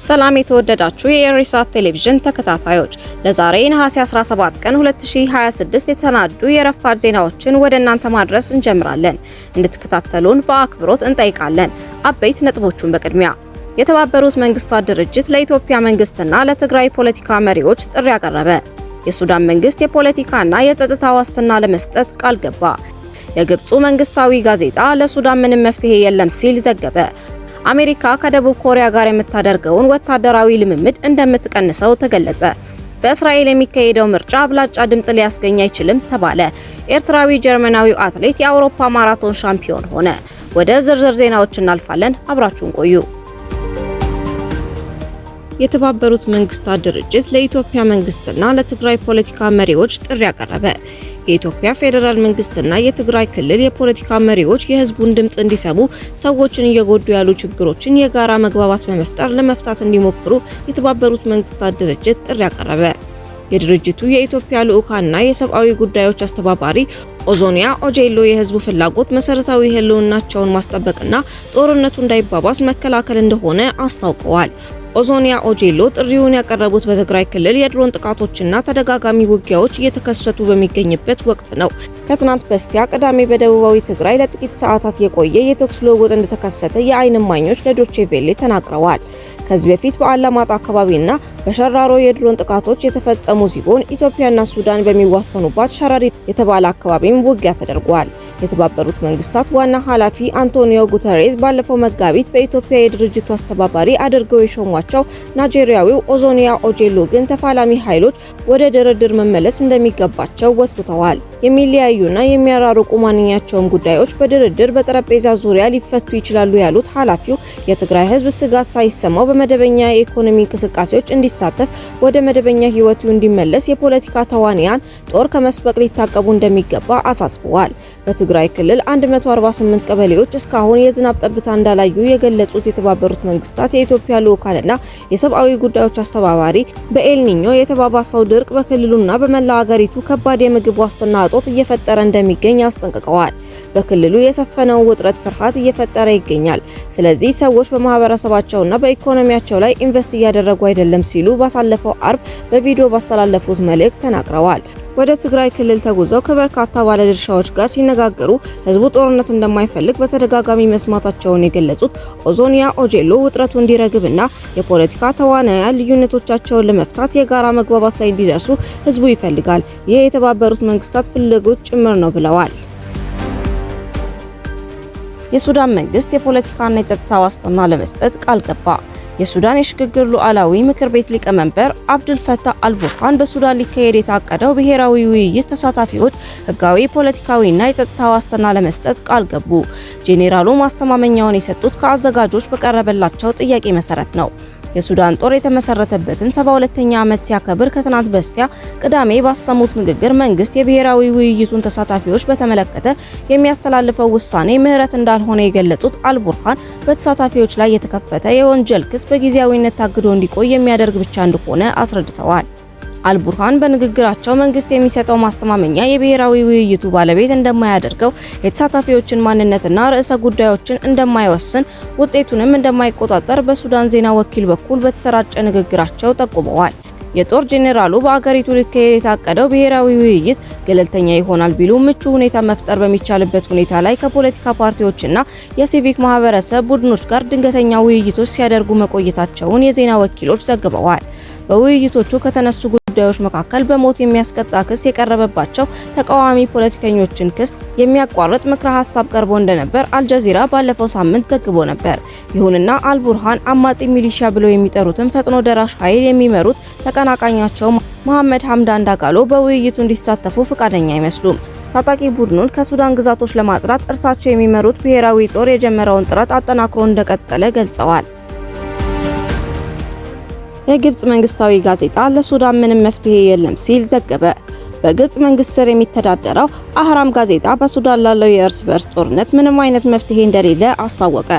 ሰላም የተወደዳችሁ የኢሬሳት ቴሌቪዥን ተከታታዮች፣ ለዛሬ ነሐሴ 17 ቀን 2026 የተሰናዱ የረፋድ ዜናዎችን ወደ እናንተ ማድረስ እንጀምራለን። እንድትከታተሉን በአክብሮት እንጠይቃለን። አበይት ነጥቦቹን በቅድሚያ የተባበሩት መንግስታት ድርጅት ለኢትዮጵያ መንግስትና ለትግራይ ፖለቲካ መሪዎች ጥሪ ያቀረበ። የሱዳን መንግስት የፖለቲካና የጸጥታ ዋስትና ለመስጠት ቃል ገባ። የግብፁ መንግስታዊ ጋዜጣ ለሱዳን ምንም መፍትሄ የለም ሲል ዘገበ። አሜሪካ ከደቡብ ኮሪያ ጋር የምታደርገውን ወታደራዊ ልምምድ እንደምትቀንሰው ተገለጸ። በእስራኤል የሚካሄደው ምርጫ አብላጫ ድምጽ ሊያስገኝ አይችልም ተባለ። ኤርትራዊ ጀርመናዊው አትሌት የአውሮፓ ማራቶን ሻምፒዮን ሆነ። ወደ ዝርዝር ዜናዎች እናልፋለን። አብራችሁን ቆዩ። የተባበሩት መንግስታት ድርጅት ለኢትዮጵያ መንግስትና ለትግራይ ፖለቲካ መሪዎች ጥሪ ያቀረበ። የኢትዮጵያ ፌዴራል መንግስትና የትግራይ ክልል የፖለቲካ መሪዎች የህዝቡን ድምጽ እንዲሰሙ፣ ሰዎችን እየጎዱ ያሉ ችግሮችን የጋራ መግባባት በመፍጠር ለመፍታት እንዲሞክሩ የተባበሩት መንግስታት ድርጅት ጥሪ ያቀረበ። የድርጅቱ የኢትዮጵያ ልዑካንና የሰብአዊ ጉዳዮች አስተባባሪ ኦዞኒያ ኦጄሎ የህዝቡ ፍላጎት መሰረታዊ ህልውናቸውን ማስጠበቅና ጦርነቱ እንዳይባባስ መከላከል እንደሆነ አስታውቀዋል። ኦዞኒያ ኦጄሎ ጥሪውን ያቀረቡት በትግራይ ክልል የድሮን ጥቃቶችና ተደጋጋሚ ውጊያዎች እየተከሰቱ በሚገኝበት ወቅት ነው። ከትናንት በስቲያ ቅዳሜ በደቡባዊ ትግራይ ለጥቂት ሰዓታት የቆየ የተኩስ ልውውጥ እንደተከሰተ የዓይን እማኞች ለዶቼ ቬሌ ተናግረዋል። ከዚህ በፊት በአላማጣ አካባቢና በሸራሮ የድሮን ጥቃቶች የተፈጸሙ ሲሆን ኢትዮጵያና ሱዳን በሚዋሰኑባት ሸረሪት የተባለ አካባቢም ውጊያ ተደርጓል። የተባበሩት መንግስታት ዋና ኃላፊ አንቶኒዮ ጉተሬዝ ባለፈው መጋቢት በኢትዮጵያ የድርጅቱ አስተባባሪ አድርገው የሾሟቸው ናይጄሪያዊው ኦዞኒያ ኦጄሎ ግን ተፋላሚ ኃይሎች ወደ ድርድር መመለስ እንደሚገባቸው ወትውተዋል። የሚለያዩና የሚያራርቁ ማንኛቸውም ጉዳዮች በድርድር በጠረጴዛ ዙሪያ ሊፈቱ ይችላሉ ያሉት ኃላፊው የትግራይ ህዝብ ስጋት ሳይሰማው በመደበኛ የኢኮኖሚ እንቅስቃሴዎች እንዲሳተፍ፣ ወደ መደበኛ ህይወቱ እንዲመለስ የፖለቲካ ተዋንያን ጦር ከመስበቅ ሊታቀቡ እንደሚገባ አሳስበዋል። በትግራይ ክልል 148 ቀበሌዎች እስካሁን የዝናብ ጠብታ እንዳላዩ የገለጹት የተባበሩት መንግስታት የኢትዮጵያ ልዑካንና የሰብአዊ ጉዳዮች አስተባባሪ በኤልኒኞ የተባባሰው ድርቅ በክልሉና በመላው ሀገሪቱ ከባድ የምግብ ዋስትና እጦት እየፈጠረ እንደሚገኝ አስጠንቅቀዋል። በክልሉ የሰፈነው ውጥረት ፍርሃት እየፈጠረ ይገኛል። ስለዚህ ሰዎች በማህበረሰባቸውና በኢኮኖሚያቸው ላይ ኢንቨስት እያደረጉ አይደለም ሲሉ ባሳለፈው አርብ በቪዲዮ ባስተላለፉት መልእክት ተናግረዋል። ወደ ትግራይ ክልል ተጉዘው ከበርካታ ባለድርሻዎች ጋር ሲነጋገሩ ህዝቡ ጦርነት እንደማይፈልግ በተደጋጋሚ መስማታቸውን የገለጹት ኦዞኒያ ኦጄሎ ውጥረቱ እንዲረግብና የፖለቲካ ተዋናያን ልዩነቶቻቸውን ለመፍታት የጋራ መግባባት ላይ እንዲደርሱ ህዝቡ ይፈልጋል። ይህ የተባበሩት መንግስታት ፍላጎት ጭምር ነው ብለዋል። የሱዳን መንግስት የፖለቲካና የጸጥታ ዋስትና ለመስጠት ቃል ገባ። የሱዳን የሽግግር ሉዓላዊ ምክር ቤት ሊቀመንበር አብዱል ፈታህ አልቡርሃን በሱዳን ሊካሄድ የታቀደው ብሔራዊ ውይይት ተሳታፊዎች ህጋዊ፣ ፖለቲካዊና የጸጥታ ዋስትና ለመስጠት ቃል ገቡ። ጄኔራሉ ማስተማመኛውን የሰጡት ከአዘጋጆች በቀረበላቸው ጥያቄ መሰረት ነው። የሱዳን ጦር የተመሰረተበትን 72ኛ ዓመት ሲያከብር ከትናንት በስቲያ ቅዳሜ ባሰሙት ንግግር መንግስት የብሔራዊ ውይይቱን ተሳታፊዎች በተመለከተ የሚያስተላልፈው ውሳኔ ምህረት እንዳልሆነ የገለጹት አልቡርሃን በተሳታፊዎች ላይ የተከፈተ የወንጀል ክስ በጊዜያዊነት ታግዶ እንዲቆይ የሚያደርግ ብቻ እንደሆነ አስረድተዋል። አልቡርሃን በንግግራቸው መንግስት የሚሰጠው ማስተማመኛ የብሔራዊ ውይይቱ ባለቤት እንደማያደርገው፣ የተሳታፊዎችን ማንነትና ርዕሰ ጉዳዮችን እንደማይወስን፣ ውጤቱንም እንደማይቆጣጠር በሱዳን ዜና ወኪል በኩል በተሰራጨ ንግግራቸው ጠቁመዋል። የጦር ጄኔራሉ በአገሪቱ ሊካሄድ የታቀደው ብሔራዊ ውይይት ገለልተኛ ይሆናል ቢሉ ምቹ ሁኔታ መፍጠር በሚቻልበት ሁኔታ ላይ ከፖለቲካ ፓርቲዎችና የሲቪክ ማህበረሰብ ቡድኖች ጋር ድንገተኛ ውይይቶች ሲያደርጉ መቆየታቸውን የዜና ወኪሎች ዘግበዋል። በውይይቶቹ ከተነሱ ጉዳዮች መካከል በሞት የሚያስቀጣ ክስ የቀረበባቸው ተቃዋሚ ፖለቲከኞችን ክስ የሚያቋርጥ ምክረ ሀሳብ ቀርቦ እንደነበር አልጀዚራ ባለፈው ሳምንት ዘግቦ ነበር። ይሁንና አልቡርሃን አማጺ ሚሊሻ ብለው የሚጠሩትን ፈጥኖ ደራሽ ኃይል የሚመሩት ተቀናቃኛቸው መሐመድ ሐምዳን ዳጋሎ በውይይቱ እንዲሳተፉ ፈቃደኛ አይመስሉም። ታጣቂ ቡድኑን ከሱዳን ግዛቶች ለማጽዳት እርሳቸው የሚመሩት ብሔራዊ ጦር የጀመረውን ጥረት አጠናክሮ እንደቀጠለ ገልጸዋል። የግብፅ መንግስታዊ ጋዜጣ ለሱዳን ምንም መፍትሄ የለም ሲል ዘገበ። በግብፅ መንግስት ስር የሚተዳደረው አህራም ጋዜጣ በሱዳን ላለው የእርስ በርስ ጦርነት ምንም አይነት መፍትሄ እንደሌለ አስታወቀ።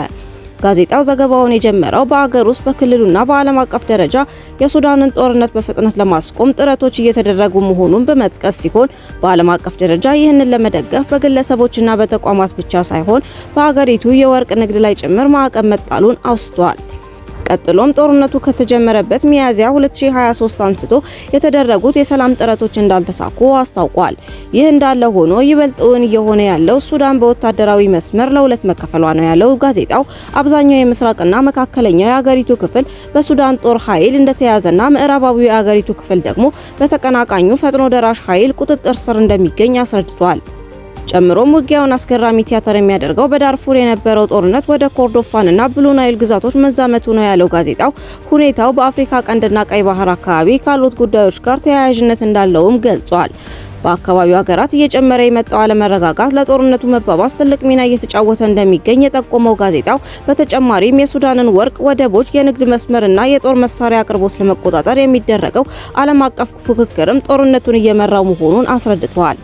ጋዜጣው ዘገባውን የጀመረው በአገር ውስጥ በክልሉና በዓለም አቀፍ ደረጃ የሱዳንን ጦርነት በፍጥነት ለማስቆም ጥረቶች እየተደረጉ መሆኑን በመጥቀስ ሲሆን በዓለም አቀፍ ደረጃ ይህንን ለመደገፍ በግለሰቦችና በተቋማት ብቻ ሳይሆን በአገሪቱ የወርቅ ንግድ ላይ ጭምር ማዕቀብ መጣሉን አውስቷል። ቀጥሎም ጦርነቱ ከተጀመረበት ሚያዝያ 2023 አንስቶ የተደረጉት የሰላም ጥረቶች እንዳልተሳኩ አስታውቋል። ይህ እንዳለ ሆኖ ይበልጥውን እየሆነ ያለው ሱዳን በወታደራዊ መስመር ለሁለት መከፈሏ ነው ያለው ጋዜጣው አብዛኛው የምስራቅና መካከለኛው የአገሪቱ ክፍል በሱዳን ጦር ኃይል እንደተያዘና ምዕራባዊው የአገሪቱ ክፍል ደግሞ በተቀናቃኙ ፈጥኖ ደራሽ ኃይል ቁጥጥር ስር እንደሚገኝ አስረድቷል። ጨምሮም ውጊያውን አስገራሚ ቲያትር የሚያደርገው በዳርፉር የነበረው ጦርነት ወደ ኮርዶፋንና ብሉ ናይል ግዛቶች መዛመቱ ነው ያለው ጋዜጣው ሁኔታው በአፍሪካ ቀንድና ቀይ ባህር አካባቢ ካሉት ጉዳዮች ጋር ተያያዥነት እንዳለውም ገልጿል። በአካባቢው ሀገራት እየጨመረ የመጣው አለመረጋጋት ለጦርነቱ መባባስ ትልቅ ሚና እየተጫወተ እንደሚገኝ የጠቆመው ጋዜጣው በተጨማሪም የሱዳንን ወርቅ ወደቦች፣ የንግድ መስመርና የጦር መሳሪያ አቅርቦት ለመቆጣጠር የሚደረገው ዓለም አቀፍ ፉክክርም ጦርነቱን እየመራው መሆኑን አስረድቷል።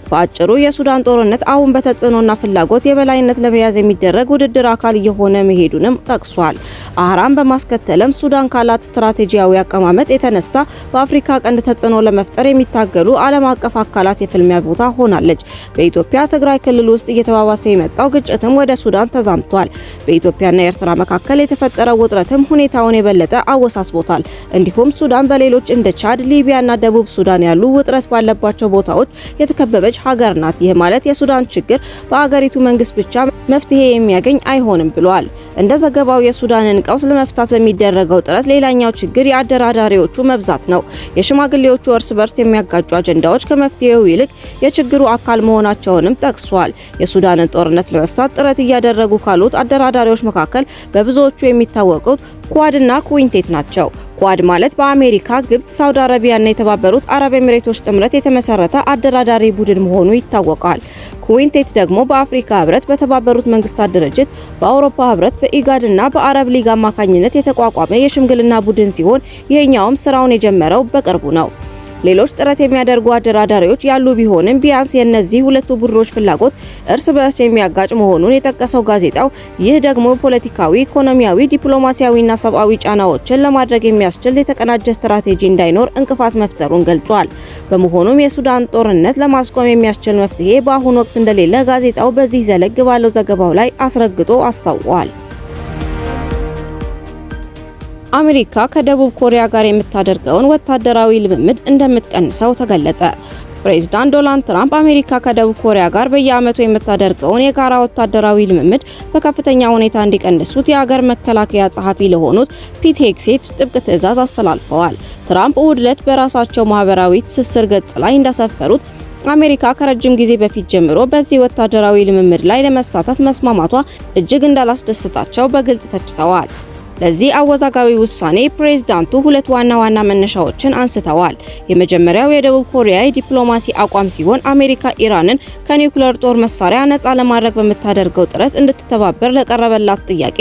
በአጭሩ የሱዳን ጦርነት አሁን በተጽዕኖና ፍላጎት የበላይነት ለመያዝ የሚደረግ ውድድር አካል እየሆነ መሄዱንም ጠቅሷል። አህራም በማስከተልም ሱዳን ካላት ስትራቴጂያዊ አቀማመጥ የተነሳ በአፍሪካ ቀንድ ተጽዕኖ ለመፍጠር የሚታገሉ ዓለም አቀፍ አካላት የፍልሚያ ቦታ ሆናለች። በኢትዮጵያ ትግራይ ክልል ውስጥ እየተባባሰ የመጣው ግጭትም ወደ ሱዳን ተዛምቷል። በኢትዮጵያና ኤርትራ መካከል የተፈጠረው ውጥረትም ሁኔታውን የበለጠ አወሳስቦታል። እንዲሁም ሱዳን በሌሎች እንደ ቻድ፣ ሊቢያና ደቡብ ሱዳን ያሉ ውጥረት ባለባቸው ቦታዎች የተከበበች ሀገር ናት። ይህ ማለት የሱዳን ችግር በአገሪቱ መንግስት ብቻ መፍትሄ የሚያገኝ አይሆንም ብሏል። እንደ ዘገባው የሱዳንን ቀውስ ለመፍታት በሚደረገው ጥረት ሌላኛው ችግር የአደራዳሪዎቹ መብዛት ነው። የሽማግሌዎቹ እርስ በርስ የሚያጋጩ አጀንዳዎች ከመፍትሄው ይልቅ የችግሩ አካል መሆናቸውንም ጠቅሷል። የሱዳንን ጦርነት ለመፍታት ጥረት እያደረጉ ካሉት አደራዳሪዎች መካከል በብዙዎቹ የሚታወቁት ኳድና ኩዊንቴት ናቸው። ኳድ ማለት በአሜሪካ፣ ግብጽ፣ ሳውዲ አረቢያና የተባበሩት አረብ ኤሚሬቶች ጥምረት የተመሰረተ አደራዳሪ ቡድን መሆኑ ይታወቃል። ኩዊንቴት ደግሞ በአፍሪካ ህብረት፣ በተባበሩት መንግስታት ድርጅት፣ በአውሮፓ ህብረት፣ በኢጋድና በአረብ ሊግ አማካኝነት የተቋቋመ የሽምግልና ቡድን ሲሆን ይሄኛውም ስራውን የጀመረው በቅርቡ ነው። ሌሎች ጥረት የሚያደርጉ አደራዳሪዎች ያሉ ቢሆንም ቢያንስ የእነዚህ ሁለቱ ቡድኖች ፍላጎት እርስ በርስ የሚያጋጭ መሆኑን የጠቀሰው ጋዜጣው ይህ ደግሞ ፖለቲካዊ፣ ኢኮኖሚያዊ፣ ዲፕሎማሲያዊና ሰብአዊ ጫናዎችን ለማድረግ የሚያስችል የተቀናጀ ስትራቴጂ እንዳይኖር እንቅፋት መፍጠሩን ገልጿል። በመሆኑም የሱዳን ጦርነት ለማስቆም የሚያስችል መፍትሄ በአሁኑ ወቅት እንደሌለ ጋዜጣው በዚህ ዘለግ ባለው ዘገባው ላይ አስረግጦ አስታውቋል። አሜሪካ ከደቡብ ኮሪያ ጋር የምታደርገውን ወታደራዊ ልምምድ እንደምትቀንሰው ተገለጸ። ፕሬዝዳንት ዶናልድ ትራምፕ አሜሪካ ከደቡብ ኮሪያ ጋር በየዓመቱ የምታደርገውን የጋራ ወታደራዊ ልምምድ በከፍተኛ ሁኔታ እንዲቀንሱት የአገር መከላከያ ጸሐፊ ለሆኑት ፒት ሄግሴት ጥብቅ ትዕዛዝ አስተላልፈዋል። ትራምፕ እሁድ ዕለት በራሳቸው ማህበራዊ ትስስር ገጽ ላይ እንዳሰፈሩት አሜሪካ ከረጅም ጊዜ በፊት ጀምሮ በዚህ ወታደራዊ ልምምድ ላይ ለመሳተፍ መስማማቷ እጅግ እንዳላስደሰታቸው በግልጽ ተችተዋል። ለዚህ አወዛጋቢ ውሳኔ ፕሬዝዳንቱ ሁለት ዋና መነሻዎችን አንስተዋል። የመጀመሪያው የደቡብ ኮሪያ የዲፕሎማሲ አቋም ሲሆን አሜሪካ ኢራንን ከኒውክሌር ጦር መሳሪያ ነፃ ለማድረግ በምታደርገው ጥረት እንድትተባበር ለቀረበላት ጥያቄ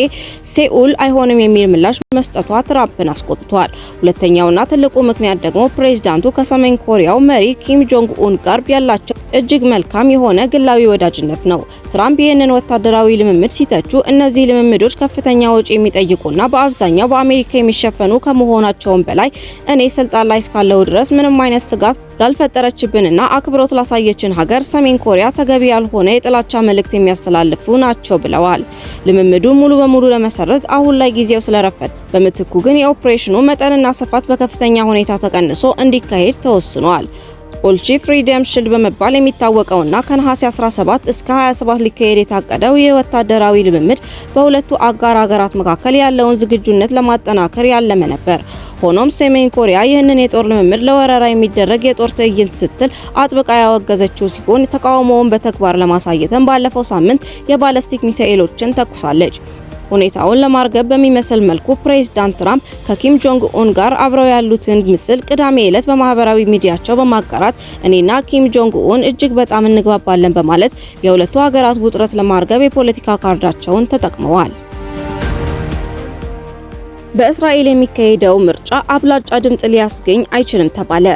ሴኡል አይሆንም የሚል ምላሽ መስጠቷ ትራምፕን አስቆጥቷል። ሁለተኛውና ትልቁ ምክንያት ደግሞ ፕሬዝዳንቱ ከሰሜን ኮሪያው መሪ ኪም ጆንግ ኡን ጋር ያላቸው እጅግ መልካም የሆነ ግላዊ ወዳጅነት ነው። ትራምፕ ይህንን ወታደራዊ ልምምድ ሲተቹ እነዚህ ልምምዶች ከፍተኛ ወጪ የሚጠይቁና በአብዛኛው በአሜሪካ የሚሸፈኑ ከመሆናቸውም በላይ እኔ ስልጣን ላይ እስካለው ድረስ ምንም አይነት ስጋት ላልፈጠረችብንና አክብሮት ላሳየችን ሀገር ሰሜን ኮሪያ ተገቢ ያልሆነ የጥላቻ መልእክት የሚያስተላልፉ ናቸው ብለዋል። ልምምዱ ሙሉ በሙሉ ለመሰረት አሁን ላይ ጊዜው ስለረፈደ፣ በምትኩ ግን የኦፕሬሽኑ መጠንና ስፋት በከፍተኛ ሁኔታ ተቀንሶ እንዲካሄድ ተወስኗል። ኦልቺ ፍሪደም ሽልድ በመባል የሚታወቀውና ከነሐሴ 17 እስከ 27 ሊካሄድ የታቀደው የወታደራዊ ልምምድ በሁለቱ አጋር ሀገራት መካከል ያለውን ዝግጁነት ለማጠናከር ያለመ ነበር። ሆኖም ሰሜን ኮሪያ ይህንን የጦር ልምምድ ለወረራ የሚደረግ የጦር ትዕይንት ስትል አጥብቃ ያወገዘችው ሲሆን ተቃውሞውን በተግባር ለማሳየትም ባለፈው ሳምንት የባለስቲክ ሚሳኤሎችን ተኩሳለች። ሁኔታውን ለማርገብ በሚመስል መልኩ ፕሬዝዳንት ትራምፕ ከኪም ጆንግ ኡን ጋር አብረው ያሉትን ምስል ቅዳሜ ዕለት በማህበራዊ ሚዲያቸው በማጋራት እኔና ኪም ጆንግ ኡን እጅግ በጣም እንግባባለን በማለት የሁለቱ ሀገራት ውጥረት ለማርገብ የፖለቲካ ካርዳቸውን ተጠቅመዋል። በእስራኤል የሚካሄደው ምርጫ አብላጫ ድምጽ ሊያስገኝ አይችልም ተባለ።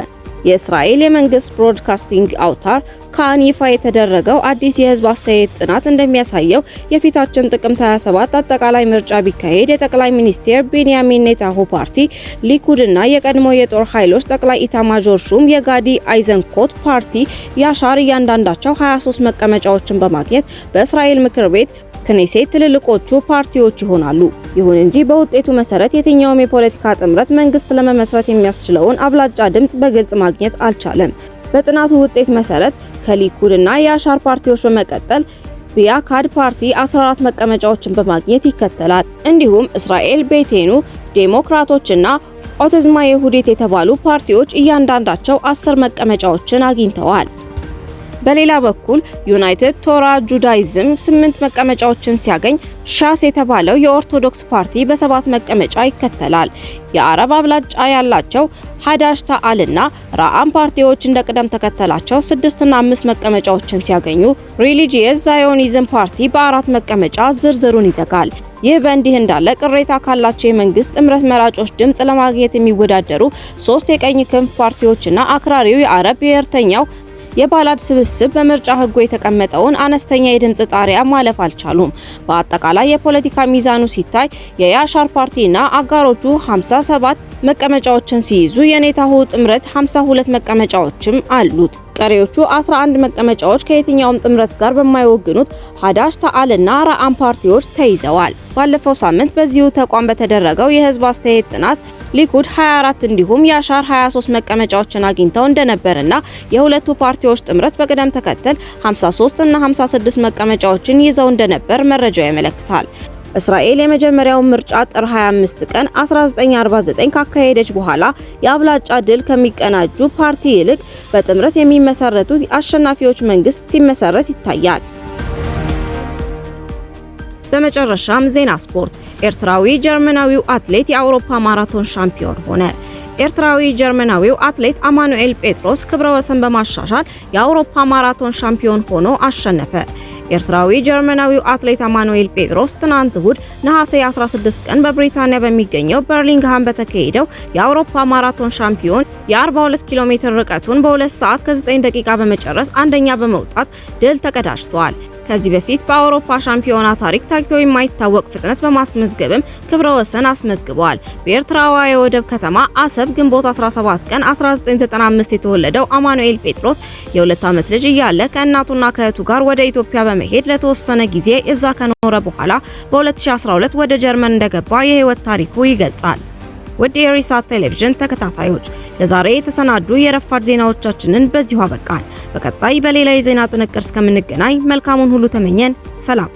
የእስራኤል የመንግስት ብሮድካስቲንግ አውታር ካን ይፋ የተደረገው አዲስ የህዝብ አስተያየት ጥናት እንደሚያሳየው የፊታችን ጥቅምት 27 አጠቃላይ ምርጫ ቢካሄድ የጠቅላይ ሚኒስትር ቤንያሚን ኔታንያሁ ፓርቲ ሊኩድና የቀድሞ የጦር ኃይሎች ጠቅላይ ኢታማዦር ሹም የጋዲ አይዘንኮት ፓርቲ ያሻር እያንዳንዳቸው 23 መቀመጫዎችን በማግኘት በእስራኤል ምክር ቤት ክኔሴት ትልልቆቹ ፓርቲዎች ይሆናሉ። ይሁን እንጂ በውጤቱ መሰረት የትኛውም የፖለቲካ ጥምረት መንግስት ለመመስረት የሚያስችለውን አብላጫ ድምጽ በግልጽ ማግኘት አልቻለም። በጥናቱ ውጤት መሰረት ከሊኩድና የአሻር ፓርቲዎች በመቀጠል ቢያካድ ፓርቲ 14 መቀመጫዎችን በማግኘት ይከተላል። እንዲሁም እስራኤል ቤቴኑ፣ ዴሞክራቶችና ኦትዝማ የሁዲት የተባሉ ፓርቲዎች እያንዳንዳቸው 10 መቀመጫዎችን አግኝተዋል። በሌላ በኩል ዩናይትድ ቶራ ጁዳይዝም 8 መቀመጫዎችን ሲያገኝ ሻስ የተባለው የኦርቶዶክስ ፓርቲ በ7 መቀመጫ ይከተላል። የአረብ አብላጫ ያላቸው ሀዳሽ ታአልና ራአም ፓርቲዎች እንደ ቅደም ተከተላቸው 6 እና 5 መቀመጫዎችን ሲያገኙ ሪሊጂየስ ዛዮኒዝም ፓርቲ በ4 መቀመጫ ዝርዝሩን ይዘጋል። ይህ በእንዲህ እንዳለ ቅሬታ ካላቸው የመንግስት ጥምረት መራጮች ድምጽ ለማግኘት የሚወዳደሩ 3 የቀኝ ክንፍ ፓርቲዎችና አክራሪው የአረብ ብሔርተኛው የባላድ ስብስብ በምርጫ ህጉ የተቀመጠውን አነስተኛ የድምጽ ጣሪያ ማለፍ አልቻሉም። በአጠቃላይ የፖለቲካ ሚዛኑ ሲታይ የያሻር ፓርቲና አጋሮቹ 57 መቀመጫዎችን ሲይዙ የኔታሁ ጥምረት 52 መቀመጫዎችም አሉት። ቀሪዎቹ 11 መቀመጫዎች ከየትኛውም ጥምረት ጋር በማይወግኑት ሀዳሽ ታአልና ራአም ፓርቲዎች ተይዘዋል። ባለፈው ሳምንት በዚሁ ተቋም በተደረገው የህዝብ አስተያየት ጥናት ሊኩድ 24 እንዲሁም ያሻር 23 መቀመጫዎችን አግኝተው እንደነበርና የሁለቱ ፓርቲዎች ጥምረት በቅደም ተከተል 53 እና 56 መቀመጫዎችን ይዘው እንደነበር መረጃው ያመለክታል። እስራኤል የመጀመሪያውን ምርጫ ጥር 25 ቀን 1949 ካካሄደች በኋላ የአብላጫ ድል ከሚቀናጁ ፓርቲ ይልቅ በጥምረት የሚመሰረቱት አሸናፊዎች መንግስት ሲመሰረት ይታያል። በመጨረሻም ዜና ስፖርት። ኤርትራዊ ጀርመናዊው አትሌት የአውሮፓ ማራቶን ሻምፒዮን ሆነ። ኤርትራዊ ጀርመናዊው አትሌት አማኑኤል ጴጥሮስ ክብረ ወሰን በማሻሻል የአውሮፓ ማራቶን ሻምፒዮን ሆኖ አሸነፈ። ኤርትራዊ ጀርመናዊው አትሌት አማኑኤል ጴጥሮስ ትናንት እሁድ ነሐሴ 16 ቀን በብሪታንያ በሚገኘው በርሚንግሃም በተካሄደው የአውሮፓ ማራቶን ሻምፒዮን የ42 ኪሎ ሜትር ርቀቱን በ2 ሰዓት ከ9 ደቂቃ በመጨረስ አንደኛ በመውጣት ድል ተቀዳጅቷል። ከዚህ በፊት በአውሮፓ ሻምፒዮና ታሪክ ታይቶ የማይታወቅ ፍጥነት በማስመዝገብም ክብረ ወሰን አስመዝግቧል። በኤርትራዋ የወደብ ከተማ አሰብ ግንቦት 17 ቀን 1995 የተወለደው አማኑኤል ጴጥሮስ የ2 ዓመት ልጅ እያለ ከእናቱና ከእህቱ ጋር ወደ ኢትዮጵያ በመሄድ ለተወሰነ ጊዜ እዛ ከኖረ በኋላ በ2012 ወደ ጀርመን እንደገባ የህይወት ታሪኩ ይገልጻል። ውድ የሪሳት ቴሌቪዥን ተከታታዮች ለዛሬ የተሰናዱ የረፋድ ዜናዎቻችንን በዚሁ አበቃን። በቀጣይ በሌላ የዜና ጥንቅር እስከምንገናኝ መልካሙን ሁሉ ተመኘን። ሰላም።